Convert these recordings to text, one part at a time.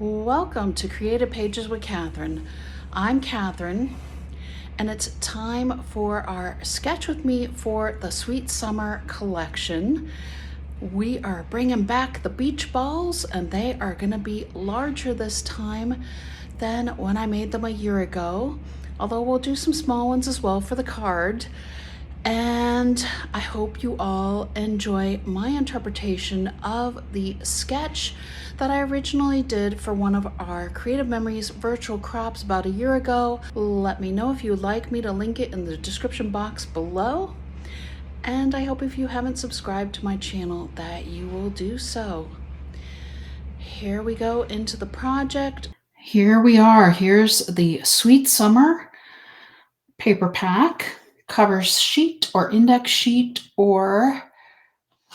Welcome to Creative Pages with Catherine. I'm Catherine, and it's time for our Sketch With Me for the Sweet Summer collection. We are bringing back the beach balls, and they are going to be larger this time than when I made them a year ago, although we'll do some small ones as well for the card. And I hope you all enjoy my interpretation of the sketch that I originally did for one of our Creative Memories virtual crops about a year ago. Let me know if you would like me to link it in the description box below. And I hope if you haven't subscribed to my channel that you will do so. Here we go into the project. Here we are. Here's the Sweet Summer paper pack. Cover sheet or index sheet, or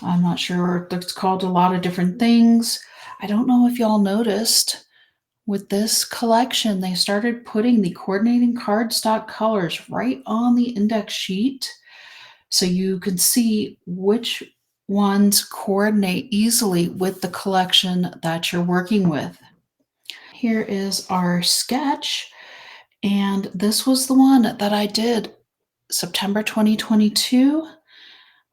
I'm not sure, it's called a lot of different things. I don't know if y'all noticed with this collection, they started putting the coordinating cardstock colors right on the index sheet so you can see which ones coordinate easily with the collection that you're working with. Here is our sketch, and this was the one that I did September 2022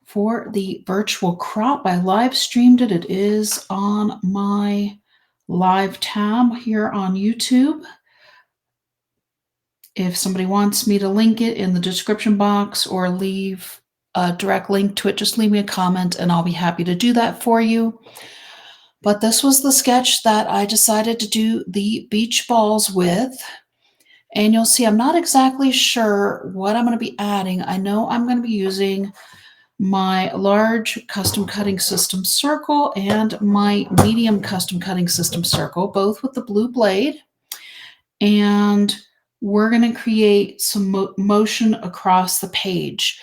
for the virtual crop. I live streamed it. It is on my live tab here on YouTube. If somebody wants me to link it in the description box or leave a direct link to it, just leave me a comment and I'll be happy to do that for you. But this was the sketch that I decided to do the beach balls with. And you'll see I'm not exactly sure what I'm going to be adding. I know I'm going to be using my large custom cutting system circle and my medium custom cutting system circle, both with the blue blade. And we're going to create some motion across the page.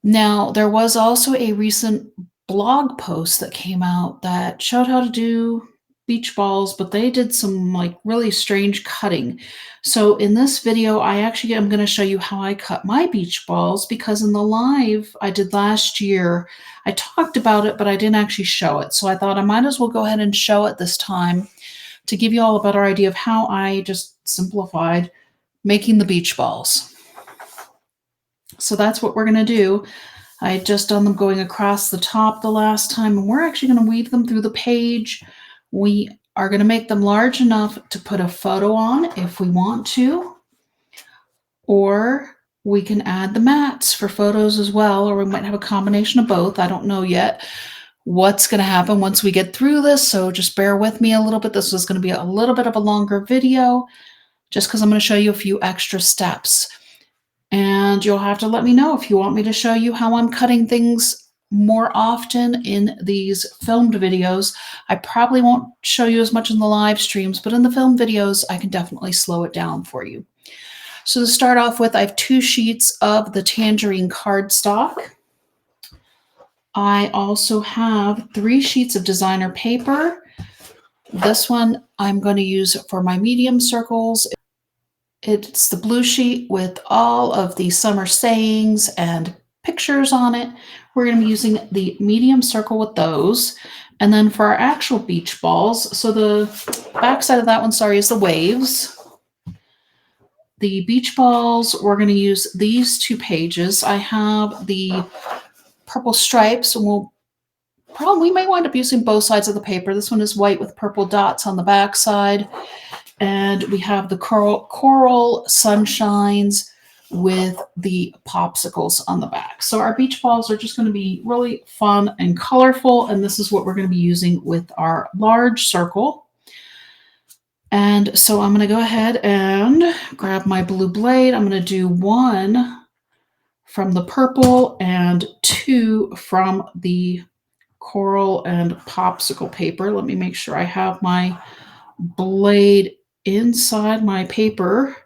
Now, there was also a recent blog post that came out that showed how to do beach balls, but they did some like really strange cutting. So in this video, I actually am going to show you how I cut my beach balls, because in the live I did last year, I talked about it, but I didn't actually show it. So I thought I might as well go ahead and show it this time to give you all a better idea of how I just simplified making the beach balls. So that's what we're going to do. I had just done them going across the top the last time, and we're actually going to weave them through the page. We are going to make them large enough to put a photo on if we want to, or we can add the mats for photos as well, or we might have a combination of both. I don't know yet what's going to happen once we get through this, so just bear with me a little bit. This is going to be a little bit of a longer video just because I'm going to show you a few extra steps. And you'll have to let me know if you want me to show you how I'm cutting things more often in these filmed videos. I probably won't show you as much in the live streams, but in the film videos, I can definitely slow it down for you. So to start off with, I have 2 sheets of the tangerine cardstock. I also have 3 sheets of designer paper. This one I'm going to use for my medium circles. It's the blue sheet with all of the summer sayings and pictures on it. We're going to be using the medium circle with those. And then for our actual beach balls, so the back side of that one, sorry, is the waves. The beach balls, we're going to use these 2 pages. I have the purple stripes, and we may wind up using both sides of the paper. This one is white with purple dots on the back side. And we have the coral sunshines with the popsicles on the back. So our beach balls are just going to be really fun and colorful. And this is what we're going to be using with our large circle. And so I'm going to go ahead and grab my blue blade. I'm going to do 1 from the purple and 2 from the coral and popsicle paper. Let me make sure I have my blade inside my paper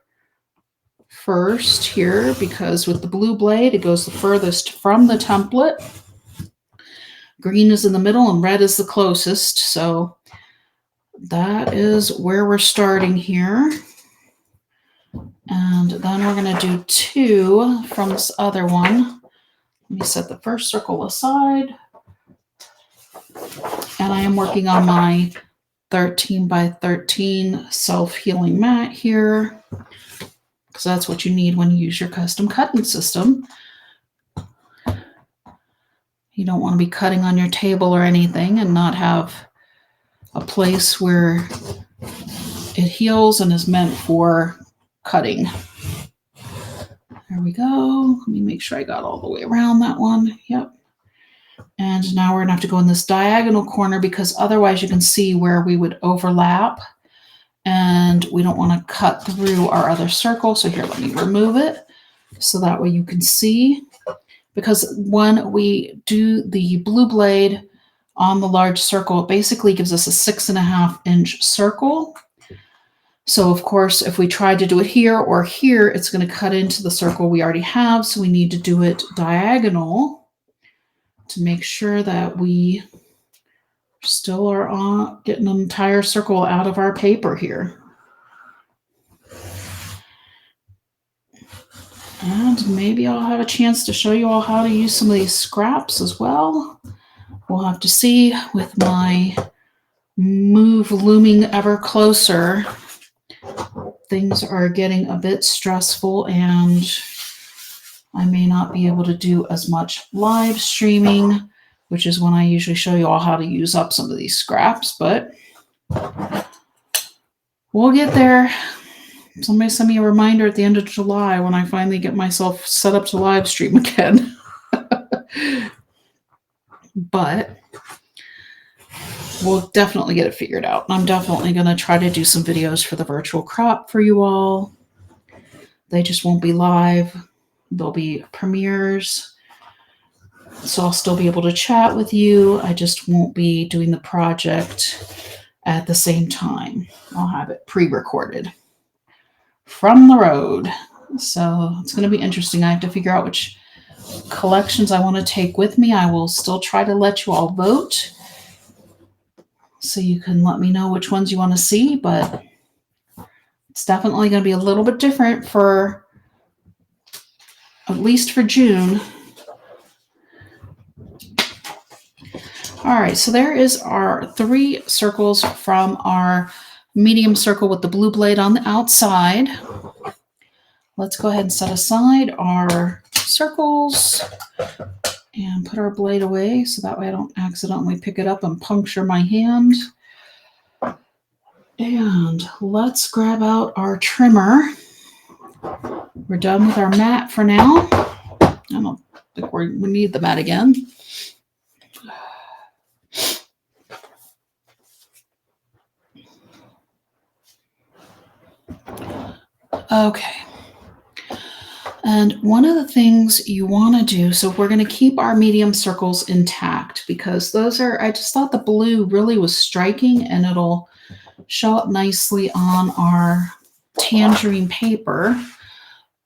first here, because with the blue blade, it goes the furthest from the template. Green is in the middle and red is the closest. So that is where we're starting here. And then we're going to do 2 from this other one. Let me set the first circle aside. And I am working on my 13 by 13 self-healing mat here, because that's what you need when you use your custom cutting system. You don't want to be cutting on your table or anything and not have a place where it heals and is meant for cutting. There we go. Let me make sure I got all the way around that one. Yep. And now we're going to have to go in this diagonal corner because otherwise you can see where we would overlap. And we don't want to cut through our other circle. So here, let me remove it so that way you can see. Because when we do the blue blade on the large circle, it basically gives us a 6.5 inch circle. So of course, if we tried to do it here or here, it's going to cut into the circle we already have. So we need to do it diagonal to make sure that we still are on getting an entire circle out of our paper here. And maybe I'll have a chance to show you all how to use some of these scraps as well. We'll have to see with my move looming ever closer. Things are getting a bit stressful and I may not be able to do as much live streaming, which is when I usually show you all how to use up some of these scraps, but we'll get there. Somebody send me a reminder at the end of July when I finally get myself set up to live stream again. But we'll definitely get it figured out. I'm definitely going to try to do some videos for the virtual crop for you all. They just won't be live. They'll be premieres. So I'll still be able to chat with you. I just won't be doing the project at the same time. I'll have it pre-recorded from the road. So it's going to be interesting. I have to figure out which collections I want to take with me. I will still try to let you all vote. So you can let me know which ones you want to see, but it's definitely going to be a little bit different for at least for June. All right, so there is our 3 circles from our medium circle with the blue blade on the outside. Let's go ahead and set aside our circles and put our blade away so that way I don't accidentally pick it up and puncture my hand. And let's grab out our trimmer. We're done with our mat for now. I don't think we need the mat again. Okay. And one of the things you want to do, so we're going to keep our medium circles intact because those are, I just thought the blue really was striking and it'll show up nicely on our tangerine paper.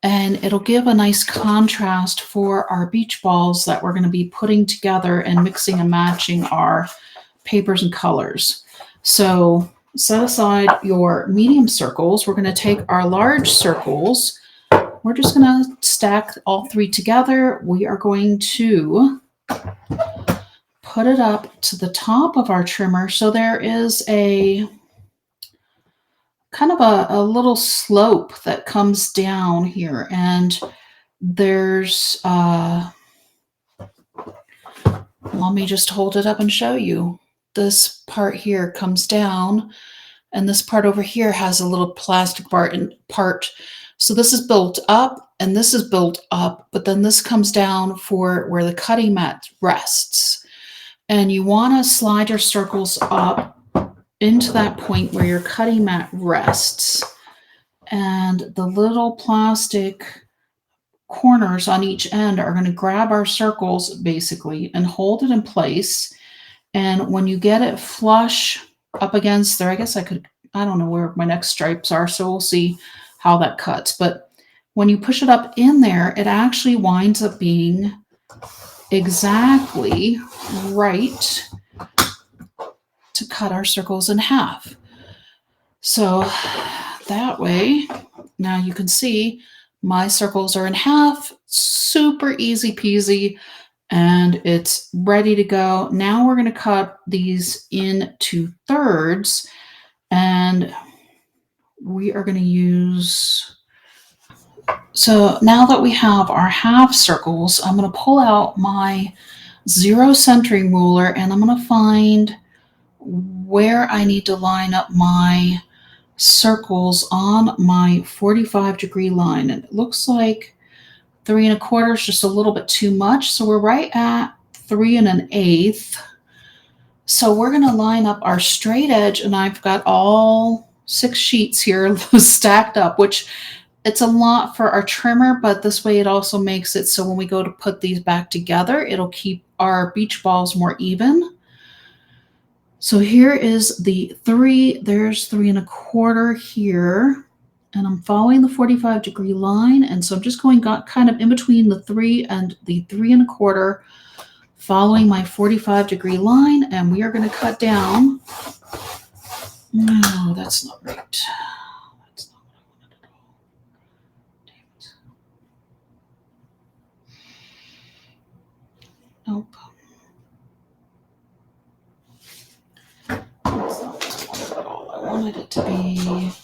And it'll give a nice contrast for our beach balls that we're going to be putting together and mixing and matching our papers and colors. So set aside your medium circles. We're going to take our large circles. We're just going to stack all 3 together. We are going to put it up to the top of our trimmer. So there is a kind of a little slope that comes down here. And there's, let me just hold it up and show you. This part here comes down and this part over here has a little plastic part. So this is built up and this is built up, but then this comes down for where the cutting mat rests. And you want to slide your circles up into that point where your cutting mat rests. And the little plastic corners on each end are going to grab our circles basically and hold it in place. And when you get it flush up against there, I guess I don't know where my next stripes are, so we'll see how that cuts. But when you push it up in there, it actually winds up being exactly right to cut our circles in half. So that way, now you can see my circles are in half, super easy peasy. and it's ready to go. Now we're going to cut these into thirds, and we are going to use, so now that we have our half circles, I'm going to pull out my 0 centering ruler, and I'm going to find where I need to line up my circles on my 45-degree line. And it looks like 3 1/4 is just a little bit too much. So we're right at 3 1/8. So we're going to line up our straight edge, and I've got all 6 sheets here stacked up, which it's a lot for our trimmer, but this way it also makes it so when we go to put these back together, it'll keep our beach balls more even. So here is the 3, there's 3 1/4 here, and I'm following the 45-degree line, and so I'm just going kind of in between the 3 and the 3 1/4, following my 45-degree line, and we are going to cut down. No, that's not right. That's not what I wanted at all. Damn it. Nope. That's not what I wanted at all. I wanted it to be, well,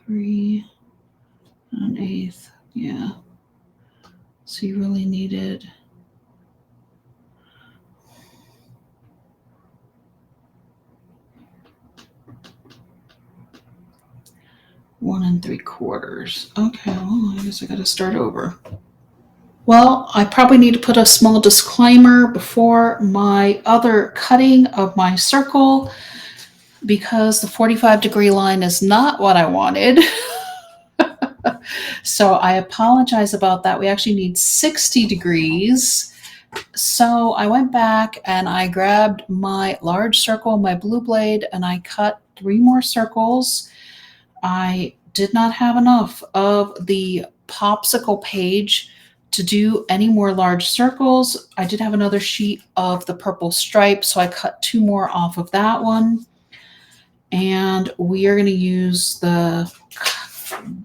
3 1/8. Yeah. So you really needed 1 3/4. Okay, well, I guess I got to start over. Well, I probably need to put a small disclaimer before my other cutting of my circle, because the 45-degree line is not what I wanted. So I apologize about that. We actually need 60 degrees. So I went back and I grabbed my large circle, my blue blade, and I cut 3 more circles. I did not have enough of the popsicle page to do any more large circles. I did have another sheet of the purple stripe, so I cut 2 more off of that one. And we are going to use the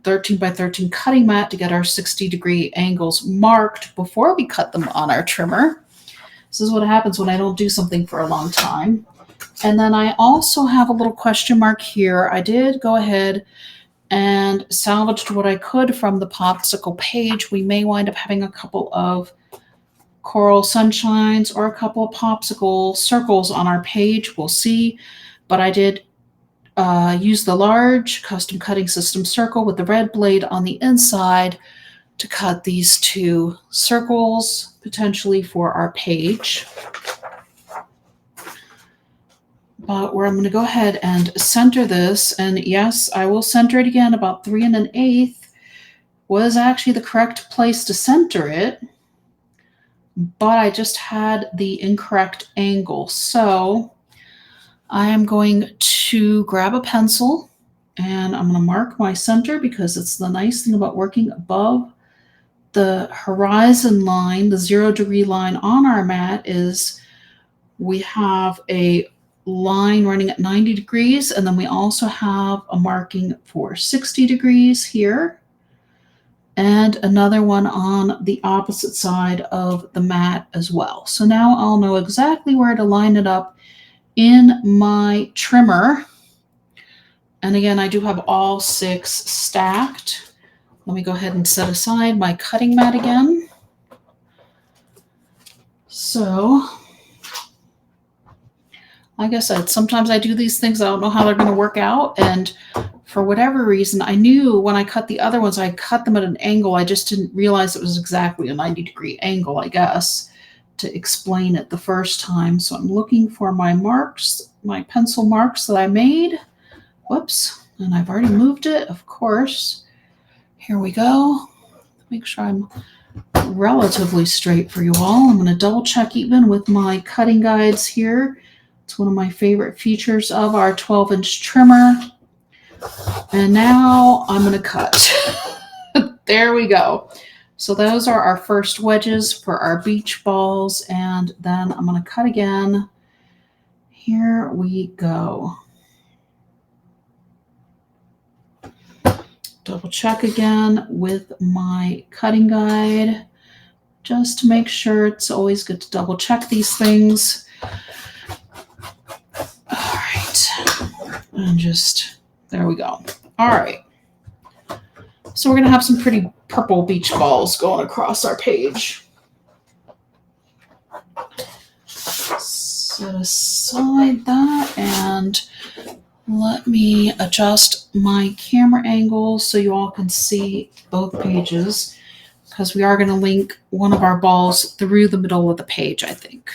13 by 13 cutting mat to get our 60-degree angles marked before we cut them on our trimmer. This is what happens when I don't do something for a long time. And then I also have a little question mark here. I did go ahead and salvaged what I could from the popsicle page. We may wind up having a couple of coral sunshines or a couple of popsicle circles on our page. We'll see. But I did use the large custom cutting system circle with the red blade on the inside to cut these 2 circles, potentially for our page. But where I'm going to go ahead and center this, and yes, I will center it again. About 3 1/8 was actually the correct place to center it, but I just had the incorrect angle. So I am going to grab a pencil and I'm going to mark my center, because it's the nice thing about working above the horizon line, the 0-degree line on our mat, is we have a line running at 90 degrees, and then we also have a marking for 60 degrees here, and another one on the opposite side of the mat as well. So now I'll know exactly where to line it up in my trimmer. And again, I do have all 6 stacked. Let me go ahead and set aside my cutting mat again. So, like I said, sometimes I do these things, I don't know how they're going to work out. And for whatever reason, I knew when I cut the other ones, I cut them at an angle. I just didn't realize it was exactly a 90-degree angle, I guess, to explain it the first time. So I'm looking for my marks, my pencil marks that I made. Whoops. And I've already moved it, of course. Here we go. Make sure I'm relatively straight for you all. I'm going to double check even with my cutting guides here. It's one of my favorite features of our 12-inch trimmer. And now I'm going to cut. There we go. So those are our first wedges for our beach balls. And then I'm going to cut again. Here we go. double check again with my cutting guide just to make sure. It's always good to double check these things. All right, and just, there we go. All right. So we're going to have some pretty purple beach balls going across our page. Set aside that and let me adjust my camera angle so you all can see both pages, because we are going to link one of our balls through the middle of the page, I think.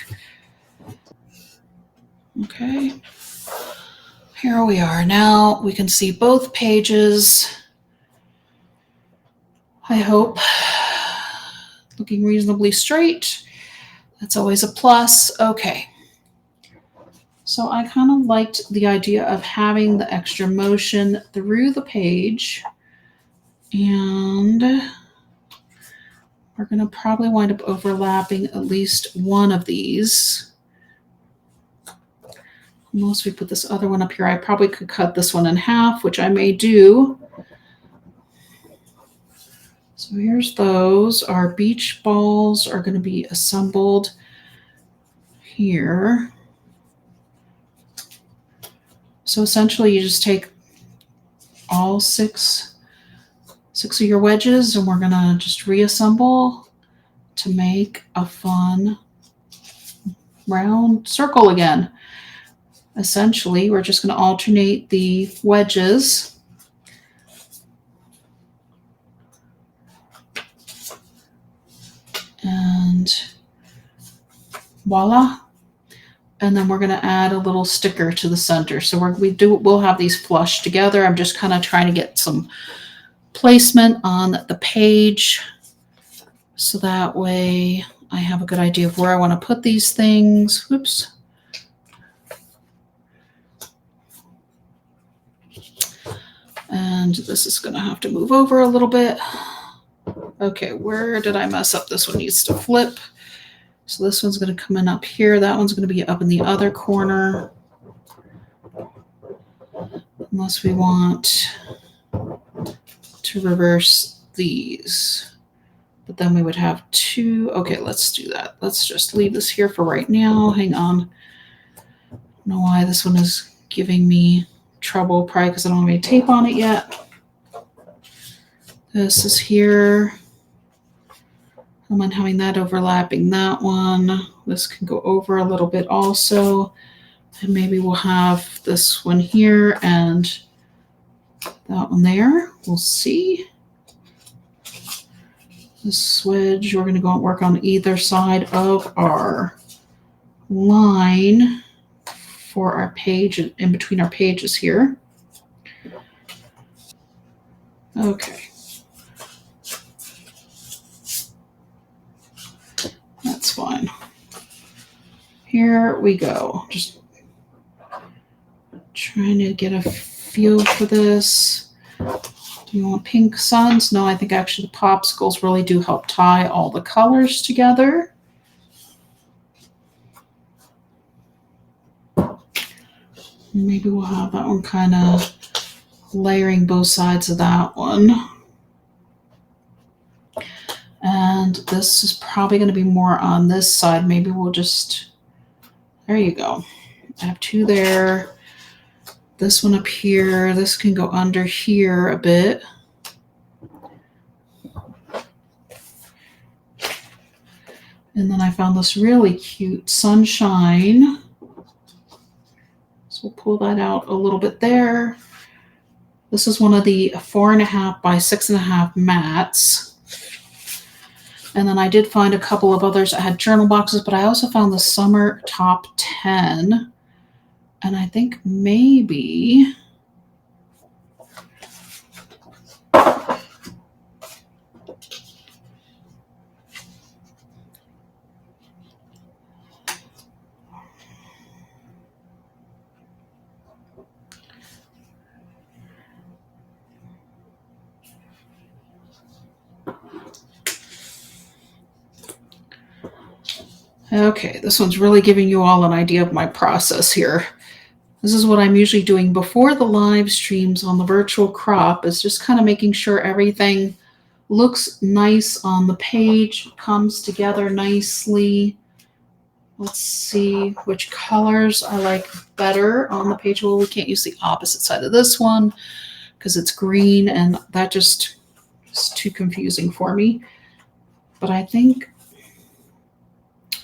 Okay. Here we are. Now we can see both pages. I hope. Looking reasonably straight. That's always a plus. Okay. So I kind of liked the idea of having the extra motion through the page. And we're going to probably wind up overlapping at least one of these. Unless we put this other one up here, I probably could cut this one in half, which I may do. So here's those. Our beach balls are going to be assembled here. So essentially you just take all six of your wedges and we're going to just reassemble to make a fun round circle again. Essentially, we're just going to alternate the wedges. And voila. And then we're going to add a little sticker to the center. So we'll have these flush together. I'm just kind of trying to get some placement on the page so that way I have a good idea of where I want to put these things. Whoops. And this is going to have to move over a little bit. Okay, where did I mess up? This one needs to flip. So this one's going to come in up here. That one's going to be up in the other corner. Unless we want to reverse these. But then we would have two. Okay, let's do that. Let's just leave this here for right now. Hang on. I don't know why this one is giving me trouble. Probably because I don't have any tape on it yet. This is here. I don't mind having that overlapping that one. This can go over a little bit also. And maybe we'll have this one here and that one there. We'll see. This wedge, we're going to go and work on either side of our line for our page, in between our pages here. Okay. That's fine. Here we go. Just trying to get a feel for this. Do you want pink suns? No, I think actually the popsicles really do help tie all the colors together. Maybe we'll have that one kind of layering both sides of that one. And this is probably going to be more on this side. Maybe we'll just, there you go. I have two there. This one up here. This can go under here a bit. And then I found this really cute sunshine. So we'll pull that out a little bit there. This is one of the 4.5 by 6.5 mats. And then I did find a couple of others that had journal boxes, but I also found the Summer Top 10. And I think maybe okay, this one's really giving you all an idea of my process here. This is what I'm usually doing before the live streams on the virtual crop, is just kind of making sure everything looks nice on the page, comes together nicely. Let's see which colors I like better on the page. Well, we can't use the opposite side of this one because it's green, and that just is too confusing for me. But I think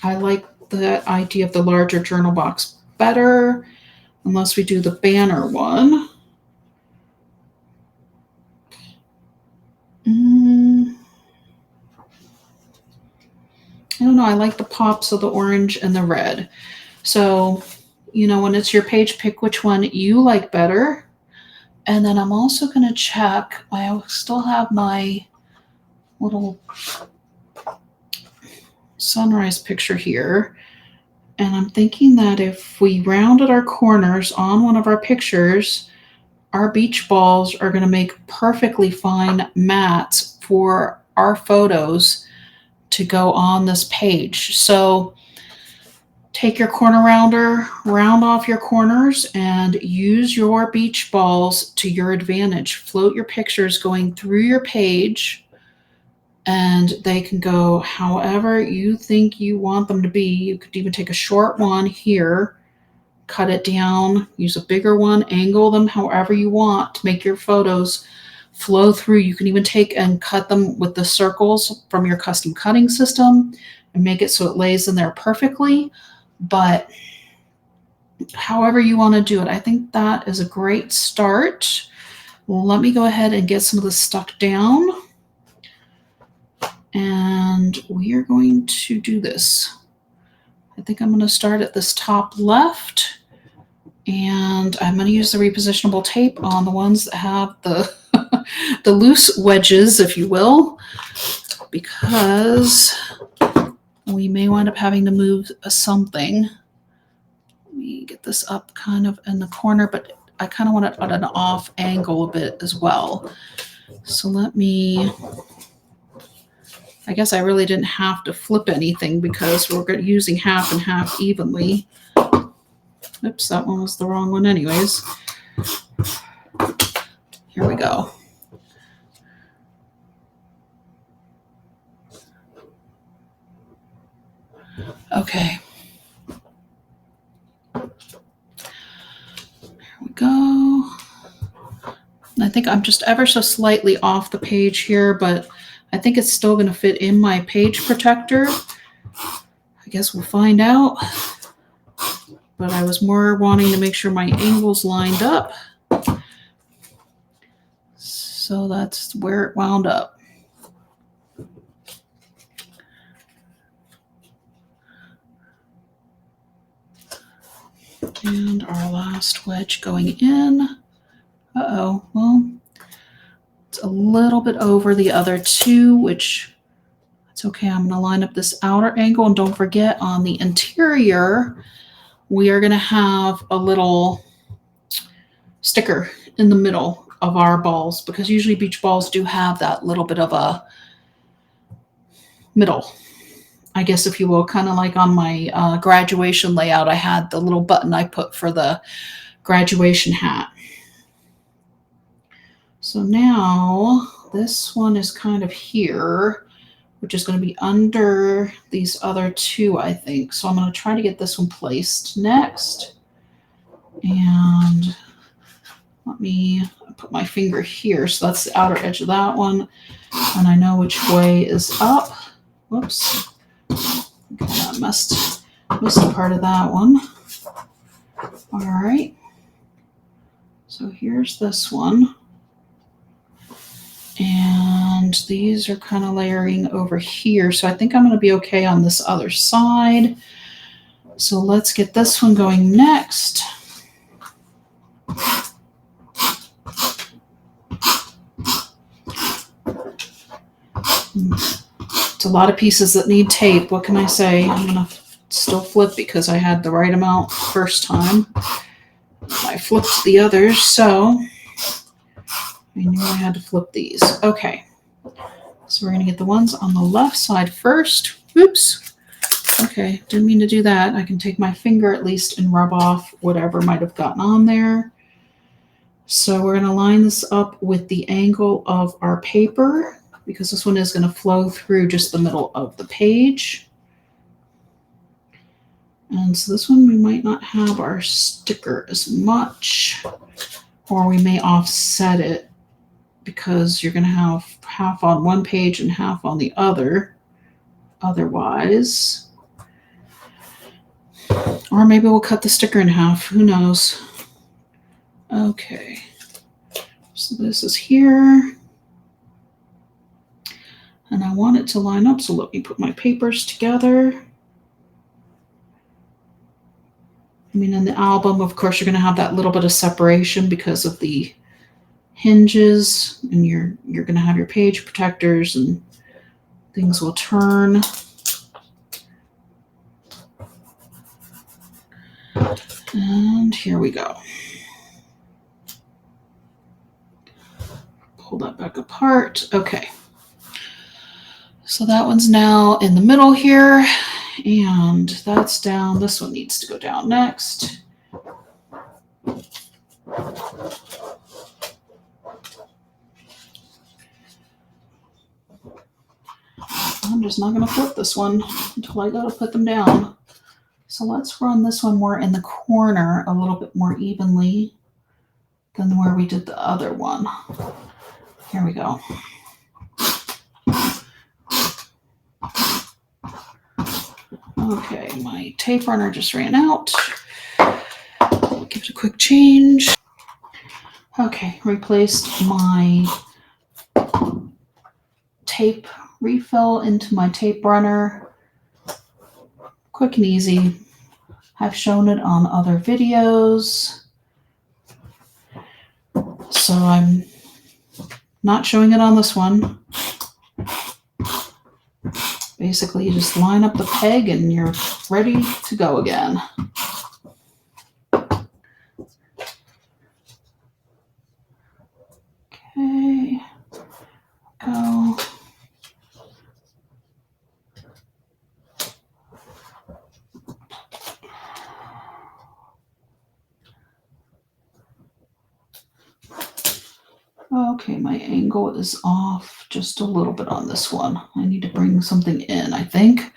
I like the idea of the larger journal box better, unless we do the banner one. I don't know. I like the pops of the orange and the red. So, when it's your page, pick which one you like better. And then I'm also going to check. I still have my little sunrise picture here. And I'm thinking that if we rounded our corners on one of our pictures, our beach balls are going to make perfectly fine mats for our photos to go on this page. So take your corner rounder, round off your corners, and use your beach balls to your advantage. Float your pictures going through your page, and they can go however you think you want them to be. You could even take a short one here, cut it down, use a bigger one, angle them however you want to make your photos flow through. You can even take and cut them with the circles from your custom cutting system and make it so it lays in there perfectly. But however you want to do it, I think that is a great start. Let me go ahead and get some of this stuck down. And we are going to do this. I think I'm going to start at this top left. And I'm going to use the repositionable tape on the ones that have the the loose wedges, if you will, because we may wind up having to move something. Let me get this up kind of in the corner, but I kind of want it at an off angle a bit as well. So I guess I really didn't have to flip anything because we're using half and half evenly. Oops, that one was the wrong one anyways. Here we go. Okay. There we go. And I think I'm just ever so slightly off the page here, but I think it's still going to fit in my page protector. I guess we'll find out. But I was more wanting to make sure my angles lined up. So that's where it wound up. And our last wedge going in. Uh-oh, well, it's a little bit over the other two, which it's okay. I'm going to line up this outer angle. And don't forget, on the interior, we are going to have a little sticker in the middle of our balls, because usually beach balls do have that little bit of a middle, I guess, if you will, kind of like on my graduation layout. I had the little button I put for the graduation hat. So now this one is kind of here, which is going to be under these other two, I think. So I'm going to try to get this one placed next. And let me put my finger here. So that's the outer edge of that one. And I know which way is up. Whoops. Okay, I missed a part of that one. All right. So here's this one. And these are kind of layering over here. So I think I'm going to be okay on this other side. So let's get this one going next. It's a lot of pieces that need tape. What can I say? I'm going to still flip because I had the right amount first time. I flipped the others, so I knew I had to flip these. Okay. So we're going to get the ones on the left side first. Oops. Okay, didn't mean to do that. I can take my finger at least and rub off whatever might have gotten on there. So we're going to line this up with the angle of our paper because this one is going to flow through just the middle of the page. And so this one we might not have our sticker as much, or we may offset it because you're going to have half on one page and half on the other otherwise. Or maybe we'll cut the sticker in half. Who knows? Okay. So this is here. And I want it to line up, so let me put my papers together. I mean, in the album, of course, you're going to have that little bit of separation because of the hinges, and you're going to have your page protectors and things will turn. And here we go. Pull that back apart. Okay. So that one's now in the middle here, and that's down. This one needs to go down next. I'm just not going to flip this one until I go to put them down. So let's run this one more in the corner a little bit more evenly than where we did the other one. Here we go. Okay, my tape runner just ran out. Give it a quick change. Okay, replaced my tape refill into my tape runner. Quick and easy. I've shown it on other videos. So I'm not showing it on this one. Basically, you just line up the peg and you're ready to go again. Okay, go. Okay, my angle is off just a little bit on this one. I need to bring something in, I think.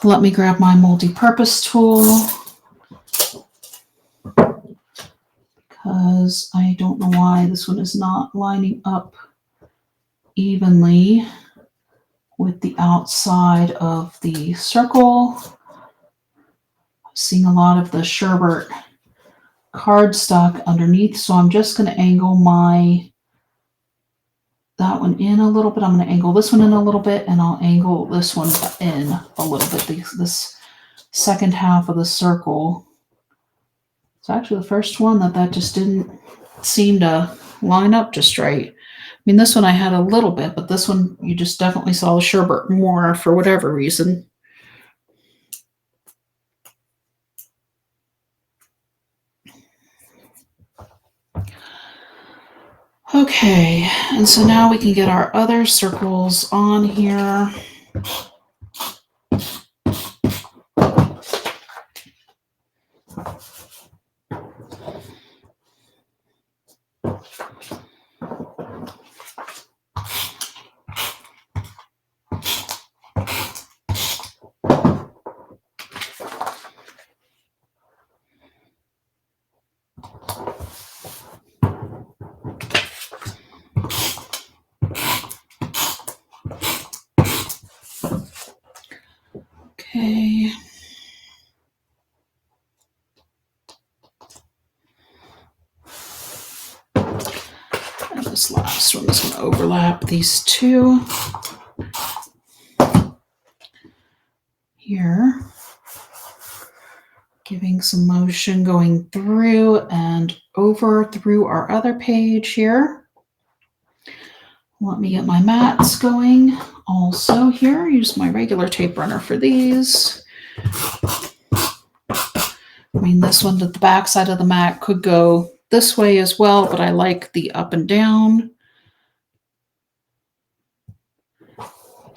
Let me grab my multi-purpose tool because I don't know why this one is not lining up evenly with the outside of the circle. I'm seeing a lot of the Sherbert cardstock underneath, so I'm just going to angle that one in a little bit. I'm going to angle this one in a little bit, and I'll angle this one in a little bit. This second half of the circle. It's actually the first one that just didn't seem to line up just right. I mean, this one I had a little bit, but this one you just definitely saw the Sherbert more for whatever reason. Okay, and so now we can get our other circles on here. Okay. And this last one is going to overlap these two. Here. Giving some motion going through and over through our other page here. Let me get my mats going. Also here, use my regular tape runner for these. I mean, this one to the back side of the mat could go this way as well, but I like the up and down.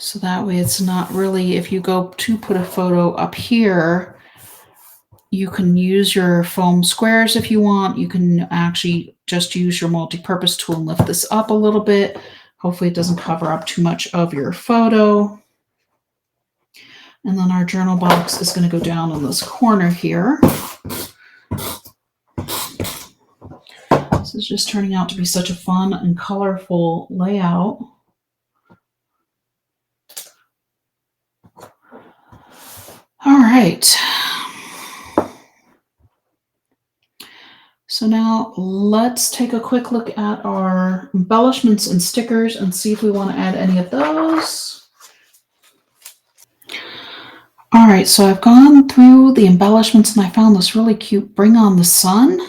So that way it's not really, if you go to put a photo up here, you can use your foam squares if you want. You can actually just use your multi-purpose tool and lift this up a little bit. Hopefully it doesn't cover up too much of your photo. And then our journal box is going to go down in this corner here. This is just turning out to be such a fun and colorful layout. All right. So now let's take a quick look at our embellishments and stickers and see if we want to add any of those. All right, so I've gone through the embellishments and I found this really cute Bring on the Sun.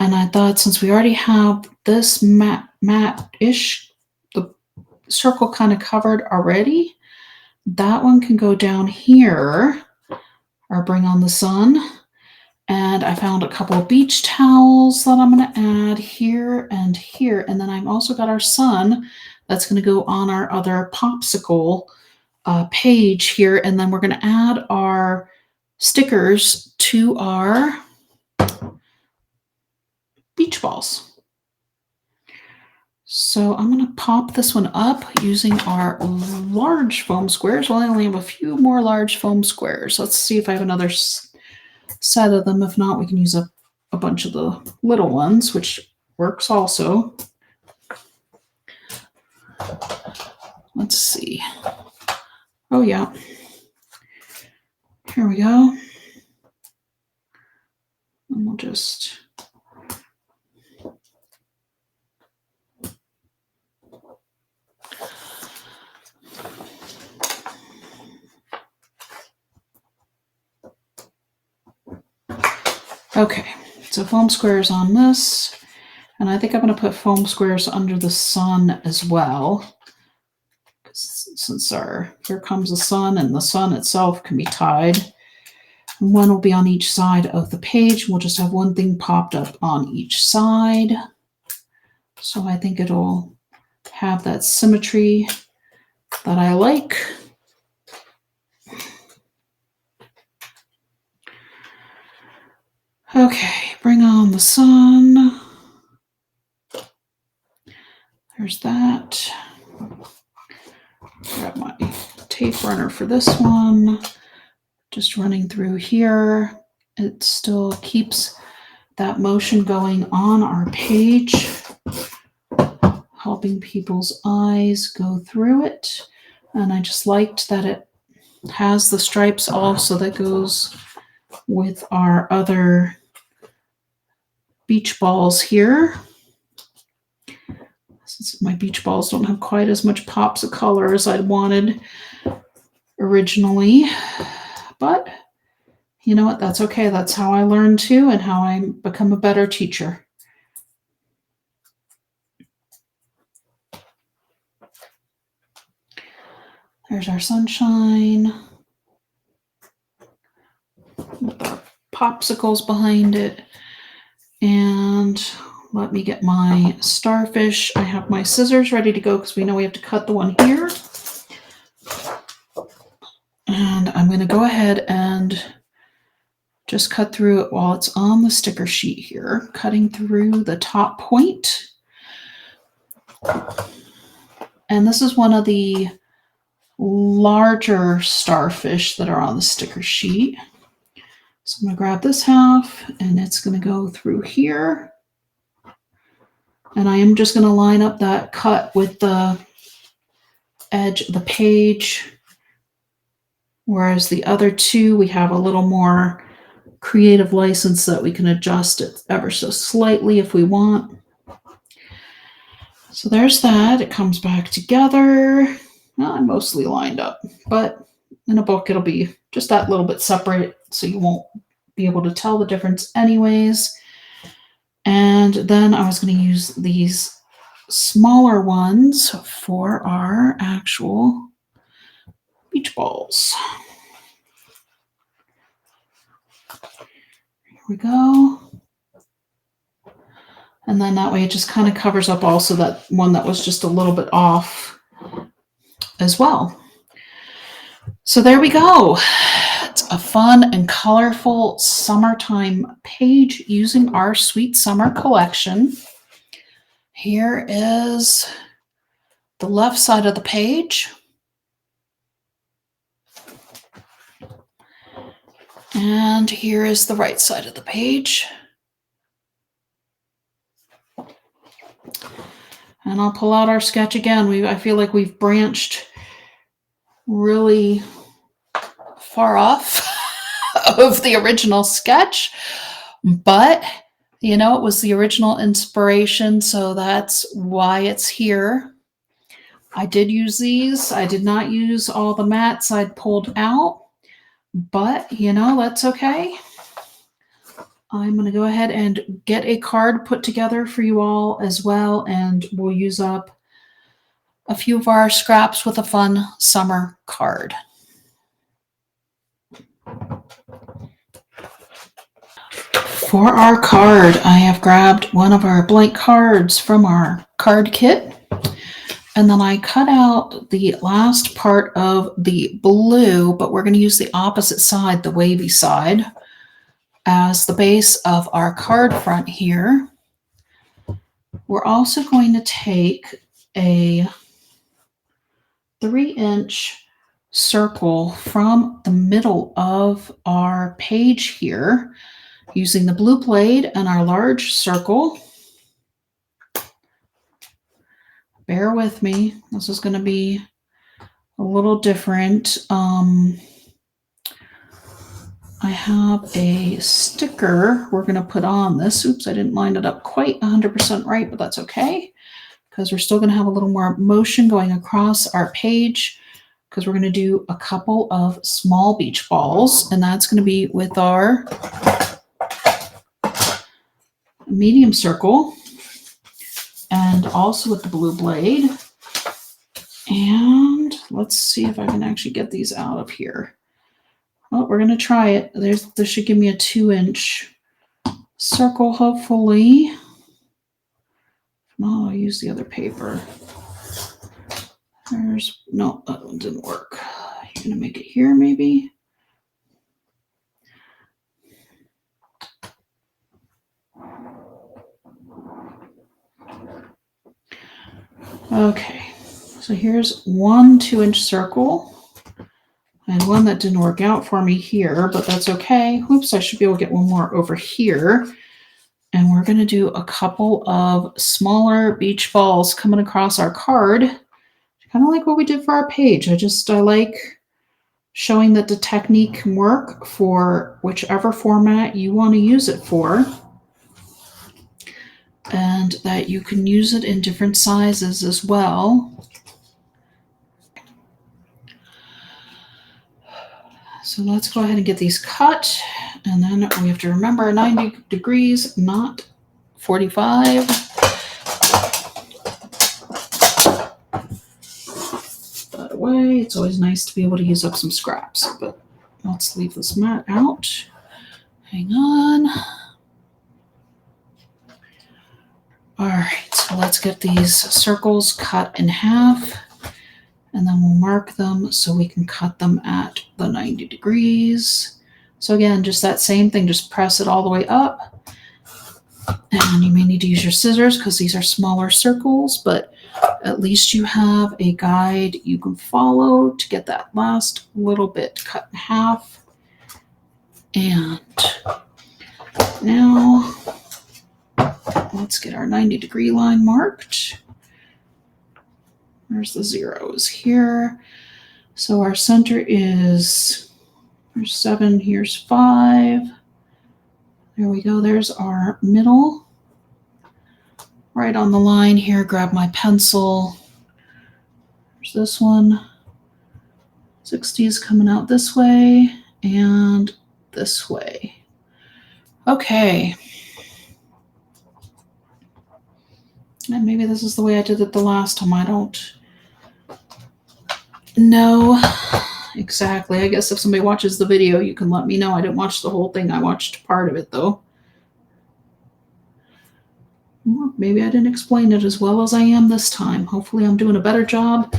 And I thought since we already have this matte-ish, the circle kind of covered already, that one can go down here, or Bring on the Sun. And I found a couple of beach towels that I'm going to add here and here. And then I've also got our sun that's going to go on our other popsicle page here. And then we're going to add our stickers to our beach balls. So I'm going to pop this one up using our large foam squares. Well, I only have a few more large foam squares. Let's see if I have another set of them. If not, we can use a bunch of the little ones, which works also. Let's see. Oh yeah. Here we go. And we'll just okay, so foam squares on this, and I think I'm going to put foam squares under the sun as well. Since here comes the sun, and the sun itself can be tied. And one will be on each side of the page. We'll just have one thing popped up on each side. So I think it'll have that symmetry that I like. Okay, Bring on the Sun. There's that. Grab my tape runner for this one. Just running through here. It still keeps that motion going on our page, helping people's eyes go through it. And I just liked that it has the stripes also that goes with our other beach balls here. Since my beach balls don't have quite as much pops of color as I'd wanted originally. But you know what? That's okay. That's how I learn too, and how I become a better teacher. There's our sunshine with our popsicles behind it. And let me get my starfish. I have my scissors ready to go because we know we have to cut the one here. And I'm going to go ahead and just cut through it while it's on the sticker sheet here, cutting through the top point. And this is one of the larger starfish that are on the sticker sheet. So I'm going to grab this half, and it's going to go through here. And I am just going to line up that cut with the edge of the page. Whereas the other two, we have a little more creative license that we can adjust it ever so slightly if we want. So there's that. It comes back together. Well, I'm mostly lined up, but in a book, it'll be just that little bit separate, so you won't be able to tell the difference anyways. And then I was going to use these smaller ones for our actual beach balls. Here we go. And then that way it just kind of covers up also that one that was just a little bit off as well. So there we go. It's a fun and colorful summertime page using our Sweet Summer collection. Here is the left side of the page. And here is the right side of the page. And I'll pull out our sketch again. I feel like we've branched really far off of the original sketch, but you know, it was the original inspiration, so that's why it's here. I did use these. I did not use all the mats I'd pulled out, but you know, that's okay. I'm going to go ahead and get a card put together for you all as well, and we'll use up a few of our scraps with a fun summer card. For our card, I have grabbed one of our blank cards from our card kit, and then I cut out the last part of the blue, but we're going to use the opposite side, the wavy side, as the base of our card front here. We're also going to take a 3-inch circle from the middle of our page here, using the blue blade and our large circle. Bear with me. This is going to be a little different. I have a sticker we're going to put on this. Oops, I didn't line it up quite 100% right, but that's okay, because we're still going to have a little more motion going across our page, because we're going to do a couple of small beach balls, and that's going to be with our medium circle and also with the blue blade. And let's see if I can actually get these out of here. Well, we're going to try it. This should give me a 2-inch circle, hopefully. If not, I'll use the other paper. No, that one didn't work. You're going to make it here, maybe? Okay, so here's one 2-inch circle and one that didn't work out for me here, but that's okay. Oops, I should be able to get one more over here. And we're going to do a couple of smaller beach balls coming across our card, kind of like what we did for our page. I like showing that the technique can work for whichever format you want to use it for, and that you can use it in different sizes as well. So let's go ahead and get these cut, and then we have to remember 90 degrees, not 45. That away. It's always nice to be able to use up some scraps, but let's leave this mat out. Hang on. All right, so let's get these circles cut in half, and then we'll mark them so we can cut them at the 90 degrees. So again, just that same thing, just press it all the way up. And you may need to use your scissors because these are smaller circles, but at least you have a guide you can follow to get that last little bit cut in half. And now let's get our 90-degree line marked. There's the zeros here. So our center is, there's 7, here's 5. There we go. There's our middle. Right on the line here, grab my pencil. There's this one. 60 is coming out this way and this way. Okay. And maybe this is the way I did it the last time. I don't know exactly. I guess if somebody watches the video, you can let me know. I didn't watch the whole thing. I watched part of it, though. Well, maybe I didn't explain it as well as I am this time. Hopefully I'm doing a better job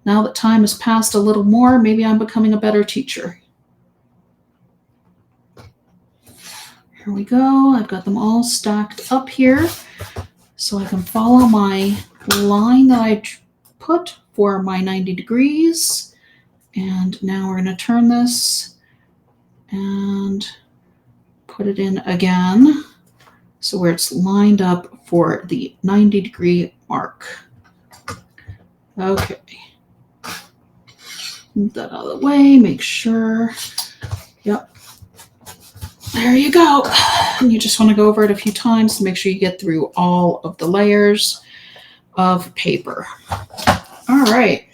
Now that time has passed a little more, maybe I'm becoming a better teacher. Here we go. I've got them all stacked up here so I can follow my line that I put for my 90 degrees. And now we're going to turn this and put it in again. So where it's lined up for the 90-degree mark. Okay. Move that out of the way, make sure. Yep. There you go. And you just want to go over it a few times to make sure you get through all of the layers of paper. All right.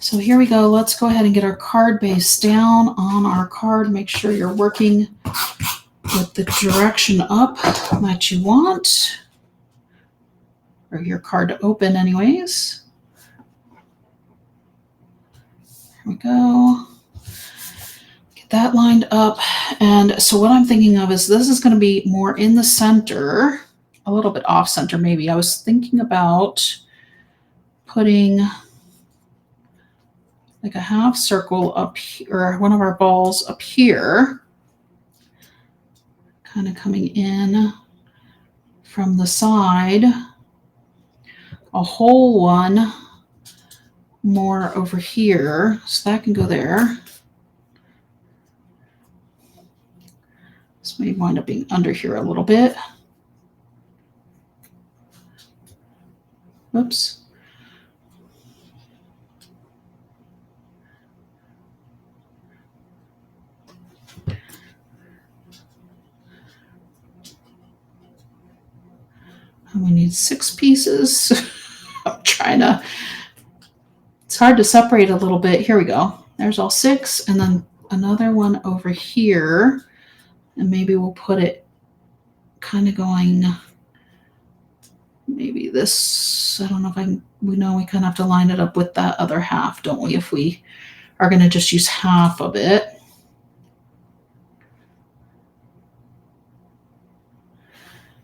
So here we go. Let's go ahead and get our card base down on our card. Make sure you're working with the direction up that you want, or your card to open anyways. Here we go. Get that lined up. And so what I'm thinking of is this is going to be more in the center, a little bit off center maybe. I was thinking about putting like a half circle up here, or one of our balls up here, kind of coming in from the side, a whole one more over here, so that can go there. This may wind up being under here a little bit. Whoops. And we need 6 pieces. I'm trying to, it's hard to separate a little bit. Here we go. There's all 6, and then another one over here. And maybe we'll put it kind of going, maybe this, I don't know if we know we kind of have to line it up with that other half, don't we? If we are going to just use half of it.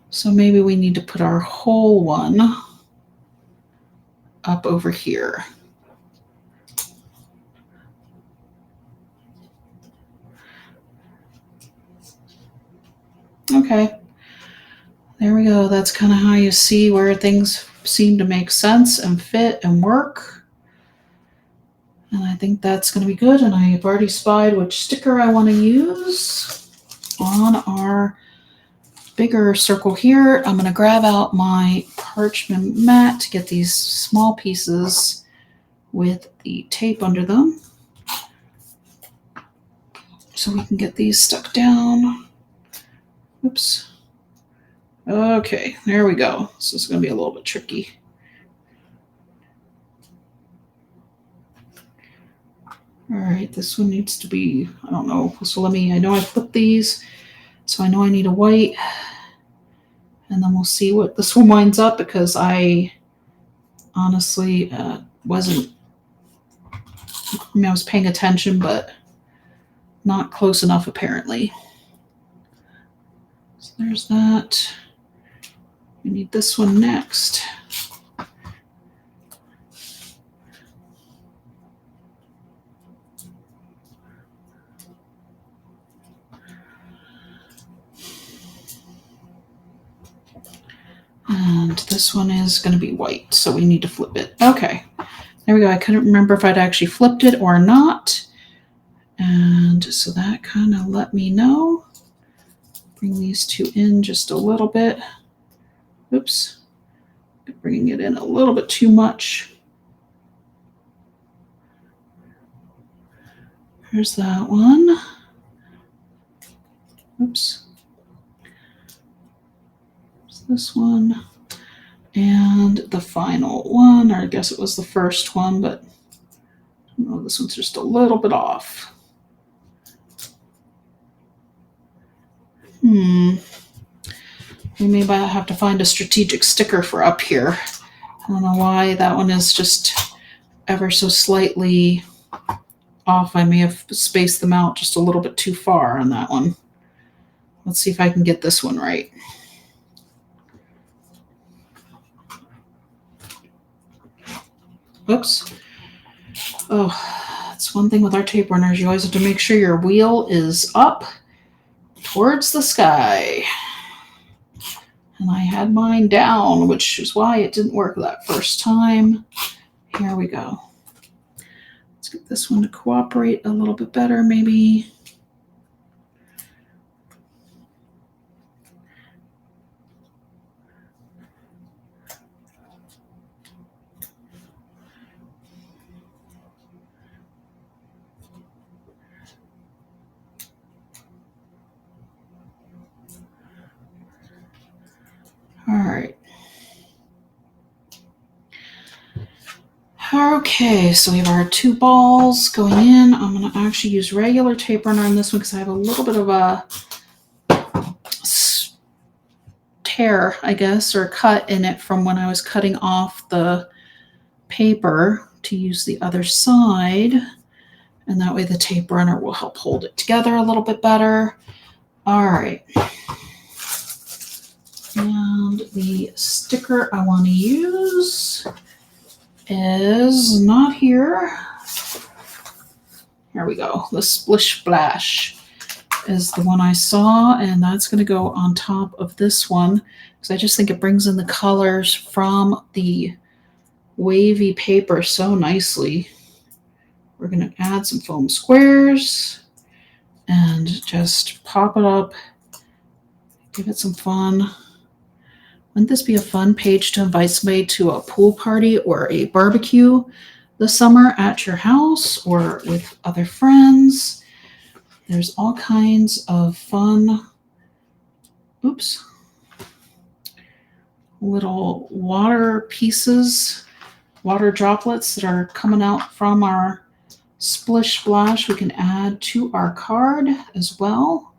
So maybe we need to put our whole one up over here. Okay, there we go. That's kind of how you see where things seem to make sense and fit and work. And I think that's going to be good. And I've already spied which sticker I want to use on our bigger circle here. I'm going to grab out my parchment mat to get these small pieces with the tape under them, so we can get these stuck down. Oops. Okay, there we go. This is going to be a little bit tricky. All right, this one needs to be, I don't know. So I know I flipped these, so I know I need a white. And then we'll see what this one winds up, because I honestly wasn't, I mean, I was paying attention, but not close enough apparently. So there's that. We need this one next. And this one is going to be white, so we need to flip it. Okay, there we go. I couldn't remember if I'd actually flipped it or not. And so that kind of let me know. Bring these 2 in just a little bit. Oops, bringing it in a little bit too much. Here's that one. Oops. There's this one. And the final one, or I guess it was the first one, but oh, this one's just a little bit off. We may have to find a strategic sticker for up here. I don't know why that one is just ever so slightly off. I may have spaced them out just a little bit too far on that one. Let's see if I can get this one right. Oops. Oh, that's one thing with our tape runners. You always have to make sure your wheel is up towards the sky. And I had mine down, which is why it didn't work that first time. Here we go. Let's get this one to cooperate a little bit better, maybe. All right. Okay, so we have our 2 balls going in. I'm going to actually use regular tape runner on this one because I have a little bit of a tear, I guess, or cut in it from when I was cutting off the paper to use the other side. And that way the tape runner will help hold it together a little bit better. All right. And the sticker I want to use is not here. Here we go. The Splish Splash is the one I saw, and that's going to go on top of this one because I just think it brings in the colors from the wavy paper so nicely. We're going to add some foam squares and just pop it up, give it some fun. Wouldn't this be a fun page to invite somebody to a pool party or a barbecue this summer at your house or with other friends? There's all kinds of fun, little water pieces, water droplets that are coming out from our Splish Splash we can add to our card as well.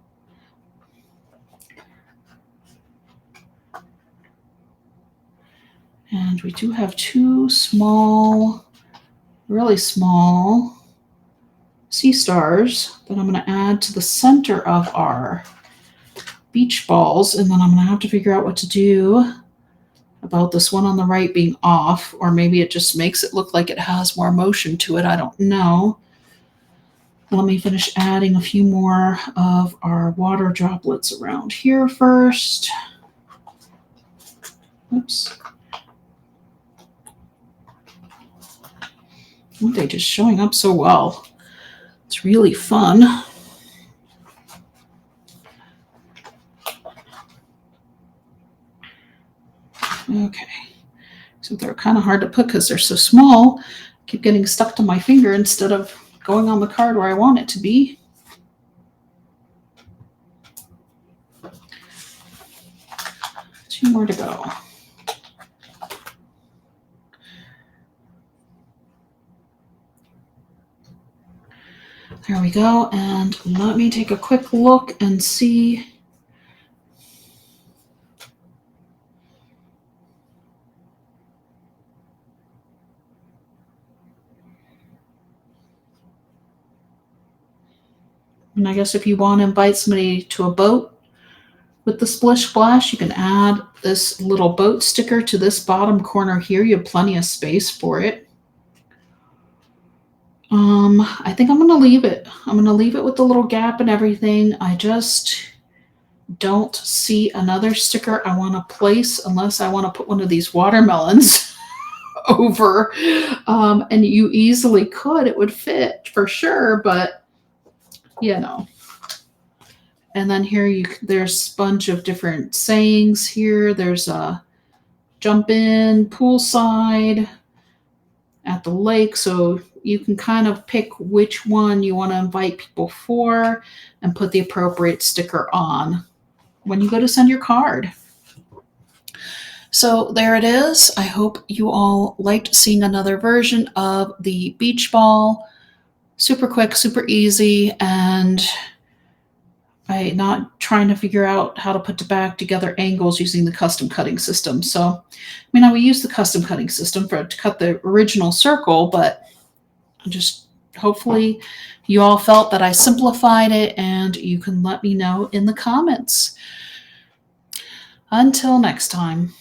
And we do have 2 small, really small sea stars that I'm going to add to the center of our beach balls. And then I'm going to have to figure out what to do about this one on the right being off, or maybe it just makes it look like it has more motion to it. I don't know. Let me finish adding a few more of our water droplets around here first. Oops. Aren't they just showing up so well? It's really fun. Okay. So they're kind of hard to put because they're so small. I keep getting stuck to my finger instead of going on the card where I want it to be. Two more to go. There we go. And let me take a quick look and see. And I guess if you want to invite somebody to a boat with the Splish Splash, you can add this little boat sticker to this bottom corner here. You have plenty of space for it. I think I'm going to leave it. I'm going to leave it with the little gap and everything. I just don't see another sticker I want to place unless I want to put one of these watermelons over. And you easily could. It would fit for sure, but you know. And then here there's a bunch of different sayings here. There's a jump in, poolside, at the lake. So you can kind of pick which one you want to invite people for and put the appropriate sticker on when you go to send your card. So there it is. I hope you all liked seeing another version of the beach ball. Super quick, super easy, and I'm not trying to figure out how to put back together angles using the custom cutting system. So, we use the custom cutting system to cut the original circle, but just hopefully you all felt that I simplified it, and you can let me know in the comments. Until next time.